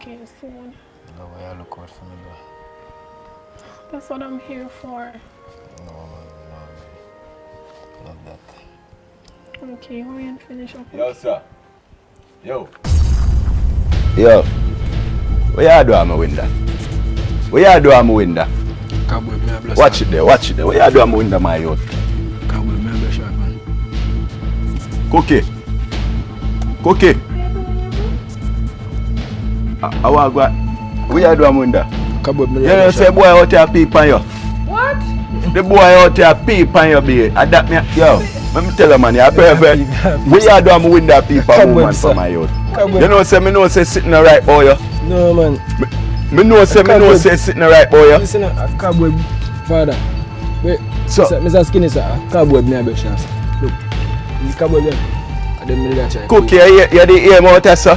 okay soon. No way, I look out for me, though. That's what I'm here for. No, man. Love that. Okay, hurry and finish up. Yo, sir. Yo. Yo. What you do on my window? What you do on my window? Watch it there. What you do on my window, my youth? Cookie. I want to go. What you do on my window? You know say boy out here peep on you. What? The boy out here peep on you, babe. Adapt me. Yo, let me tell you, man, you're perfect. What you do on my window peep on woman for my youth? You know say sitting the right boy. No, man. Me know say sitting the right boy. Listen, a cowboy, father. Wait, so, Mr. Skinny, sir, a cowboy, me a big chance. Look, this cowboy, I didn't really try. Cookie, you the aim out there, sir?